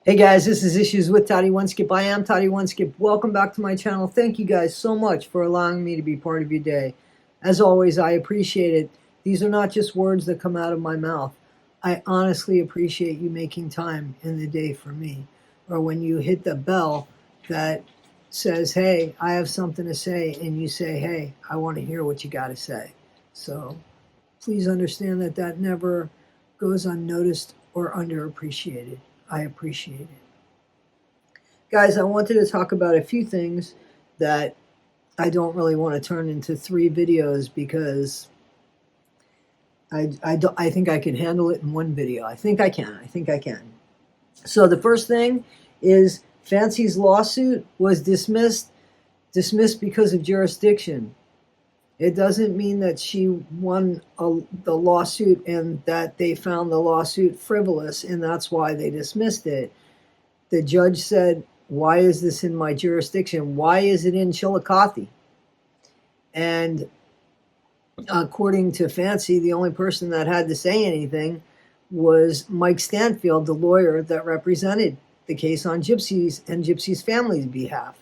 Hey guys, this is Issues with Toddy One Skip. I am Toddy One Skip. Welcome back to my channel. Thank you guys so much for allowing me to be part of your day. As always, I appreciate it. These are not just words that come out of my mouth. I honestly appreciate you making time in the day for me. Or when you hit the bell that says, hey, I have something to say, and you say, hey, I want to hear what you got to say. So please understand that that never goes unnoticed or underappreciated. I appreciate it. Guys, I wanted to talk about a few things that I don't really want to turn into 3 videos because I think I can handle it in one video. I think I can. So the first thing is Fancy's lawsuit was dismissed because of jurisdiction. It doesn't mean that she won the lawsuit and that they found the lawsuit frivolous and that's why they dismissed it. The judge said, why is this in my jurisdiction? Why is it in Chillicothe? And according to Fancy, the only person that had to say anything was Mike Stanfield, the lawyer that represented the case on Gypsy's and Gypsy's family's behalf.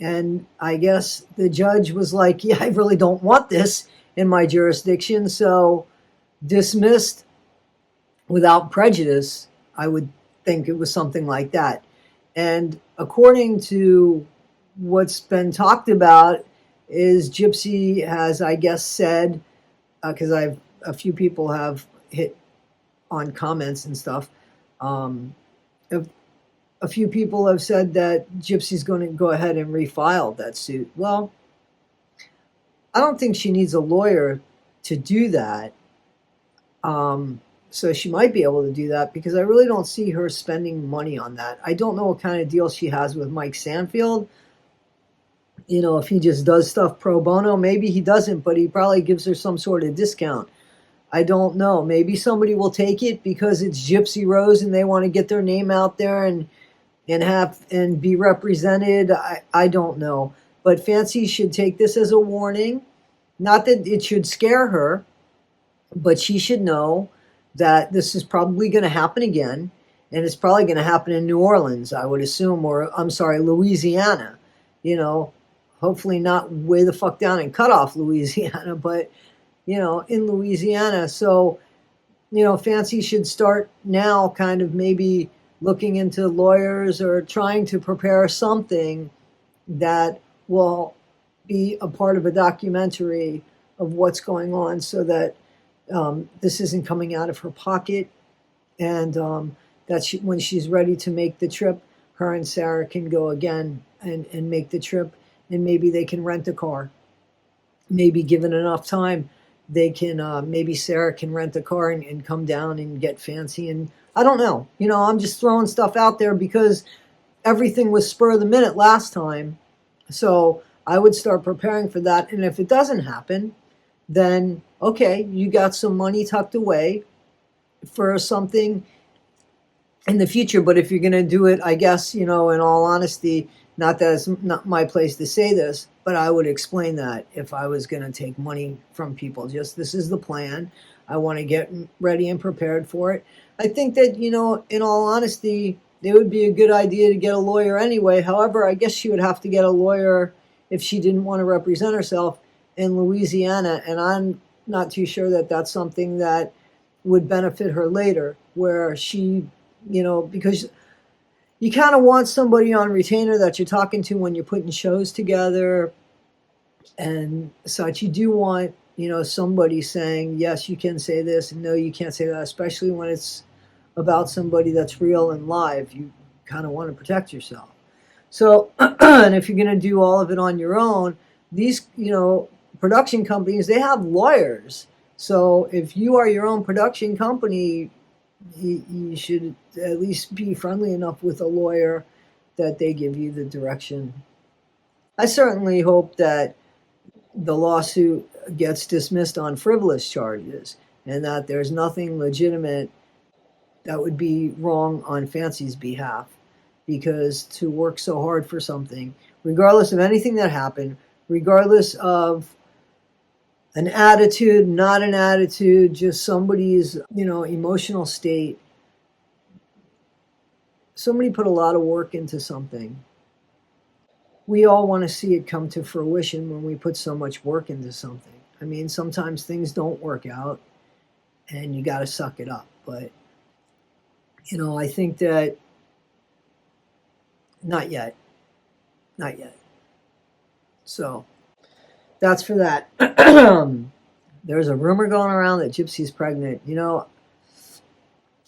And I guess the judge was like, yeah, I really don't want this in my jurisdiction. So dismissed without prejudice. I would think it was something like that. And according to what's been talked about is Gypsy has, I guess, said, because a few people have hit on comments and stuff, a few people have said that Gypsy's going to go ahead and refile that suit. Well, I don't think she needs a lawyer to do that. So she might be able to do that because I really don't see her spending money on that. I don't know what kind of deal she has with Mike Stanfield. You know, if he just does stuff pro bono, maybe he doesn't, but he probably gives her some sort of discount. I don't know. Maybe somebody will take it because it's Gypsy Rose and they want to get their name out there and be represented. I don't know. But Fancy should take this as a warning. Not that it should scare her, but she should know that this is probably going to happen again. And it's probably going to happen in New Orleans, I would assume, or I'm sorry, Louisiana. You know, hopefully not way the fuck down in Cutoff, Louisiana, but, you know, in Louisiana. So, you know, Fancy should start now kind of maybe looking into lawyers or trying to prepare something that will be a part of a documentary of what's going on so that this isn't coming out of her pocket and that when she's ready to make the trip, her and Sarah can go again and make the trip, and maybe they can rent a car. Maybe given enough time, they can, maybe Sarah can rent a car and come down and get Fancy. And I don't know. You know, I'm just throwing stuff out there because everything was spur of the minute last time. So I would start preparing for that. And if it doesn't happen, then, okay, you got some money tucked away for something in the future. But if you're going to do it, I guess, you know, in all honesty, not that it's not my place to say this, but I would explain that if I was going to take money from people. Just this is the plan. I want to get ready and prepared for it. I think that, you know, in all honesty, it would be a good idea to get a lawyer anyway. However, I guess she would have to get a lawyer if she didn't want to represent herself in Louisiana. And I'm not too sure that that's something that would benefit her later, where she, you know, because you kind of want somebody on retainer that you're talking to when you're putting shows together and such. You do want, you know, somebody saying, yes, you can say this, and no, you can't say that, especially when it's about somebody that's real and live. You kind of want to protect yourself. So, and if you're going to do all of it on your own, these, you know, production companies, they have lawyers. So if you are your own production company, you should at least be friendly enough with a lawyer that they give you the direction. I certainly hope that the lawsuit gets dismissed on frivolous charges and that there's nothing legitimate that would be wrong on Fancy's behalf, because to work so hard for something, regardless of anything that happened, regardless of an attitude, not an attitude, just somebody's, you know, emotional state, somebody put a lot of work into something, we all want to see it come to fruition when we put so much work into something. I mean, sometimes things don't work out and you got to suck it up. But, I think that not yet. Not yet. So that's for that. There's a rumor going around that Gypsy's pregnant.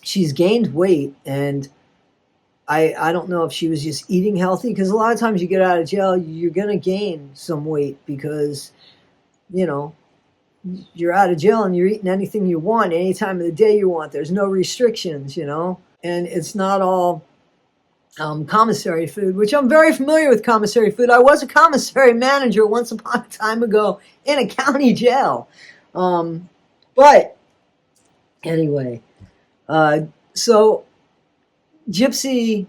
She's gained weight, and I don't know if she was just eating healthy, because a lot of times you get out of jail, you're going to gain some weight because, you're out of jail and you're eating anything you want, any time of the day you want. There's no restrictions, and it's not all commissary food, which I'm very familiar with commissary food. I was a commissary manager once upon a time ago in a county jail. But anyway, so Gypsy,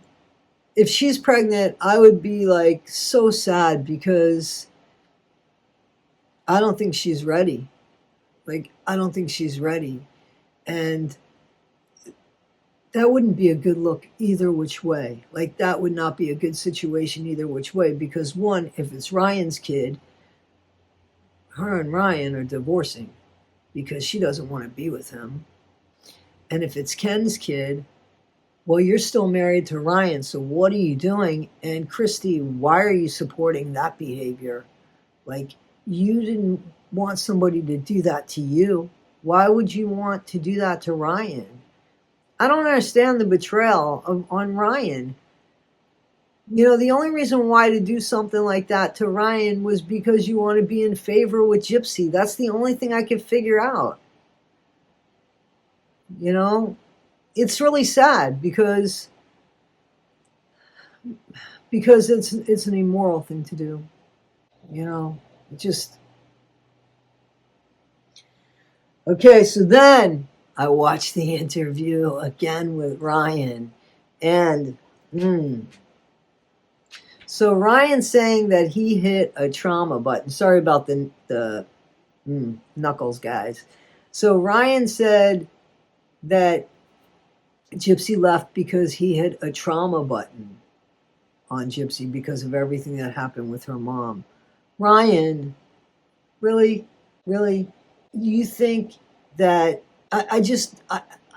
if she's pregnant, I would be like so sad, because I don't think she's ready. I don't think she's ready. And that wouldn't be a good look either which way. That would not be a good situation either which way, because one, if it's Ryan's kid, her and Ryan are divorcing because she doesn't want to be with him. And if it's Ken's kid, well, you're still married to Ryan, so what are you doing? And Christy, why are you supporting that behavior? You didn't want somebody to do that to you. Why would you want to do that to Ryan? I don't understand the betrayal on Ryan. The only reason why to do something like that to Ryan was because you want to be in favor with Gypsy. That's the only thing I could figure out. It's really sad because it's an immoral thing to do. Okay, so then I watched the interview again with Ryan, and so Ryan's saying that he hit a trauma button. Sorry about the knuckles, guys. So Ryan said that Gypsy left because he hit a trauma button on Gypsy because of everything that happened with her mom. Ryan, really? You think that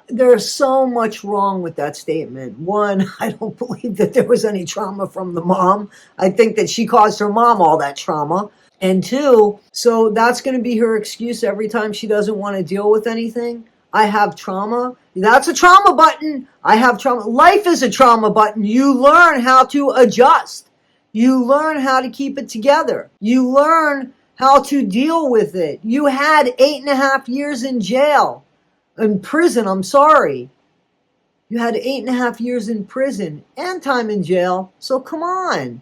there's so much wrong with that statement. One, I don't believe that there was any trauma from the mom. I think that she caused her mom all that trauma. And two, so that's going to be her excuse every time she doesn't want to deal with anything. I have trauma. That's a trauma button. I have trauma. Life is a trauma button. You learn how to adjust. You learn how to keep it together. You learn how to deal with it. You had 8.5 years in jail. In prison, I'm sorry. You had 8.5 years in prison and time in jail. So come on.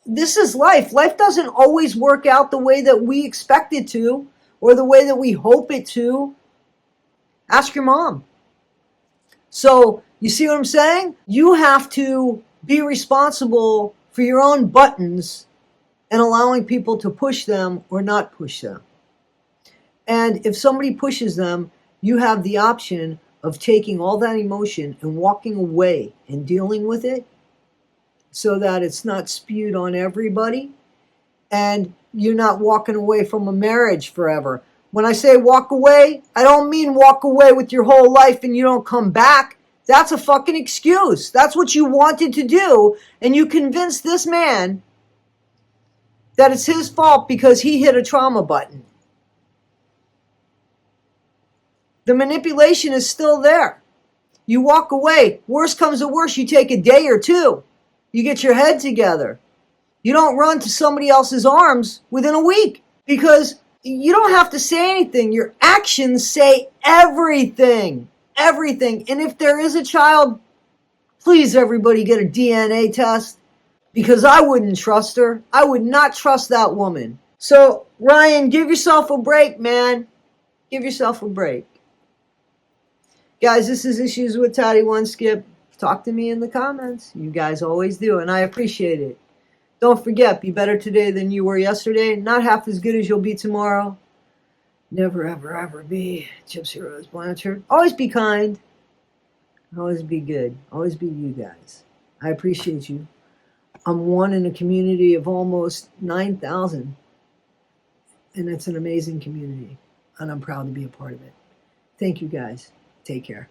This is life. Life doesn't always work out the way that we expect it to, or the way that we hope it to. Ask your mom. So, you see what I'm saying? You have to be responsible for your own buttons and allowing people to push them or not push them. And if somebody pushes them, you have the option of taking all that emotion and walking away and dealing with it so that it's not spewed on everybody, and you're not walking away from a marriage forever. When I say walk away, I don't mean walk away with your whole life and you don't come back. That's a fucking excuse. That's what you wanted to do, and you convinced this man that it's his fault because he hit a trauma button. The manipulation is still there. You walk away. Worst comes to worst, you take a day or two. You get your head together. You don't run to somebody else's arms within a week, because you don't have to say anything. Your actions say everything. Everything. And if there is a child, please everybody get a DNA test, because I wouldn't trust her. I would not trust that woman. So, Ryan, give yourself a break, man. Give yourself a break. Guys, this is Issues with Toddy One Skip. Talk to me in the comments. You guys always do, and I appreciate it. Don't forget, be better today than you were yesterday. Not half as good as you'll be tomorrow. Never, ever, ever be Gypsy Rose Blanchard. Always be kind. Always be good. Always be you guys. I appreciate you. I'm one in a community of almost 9,000, and it's an amazing community, and I'm proud to be a part of it. Thank you guys. Take care.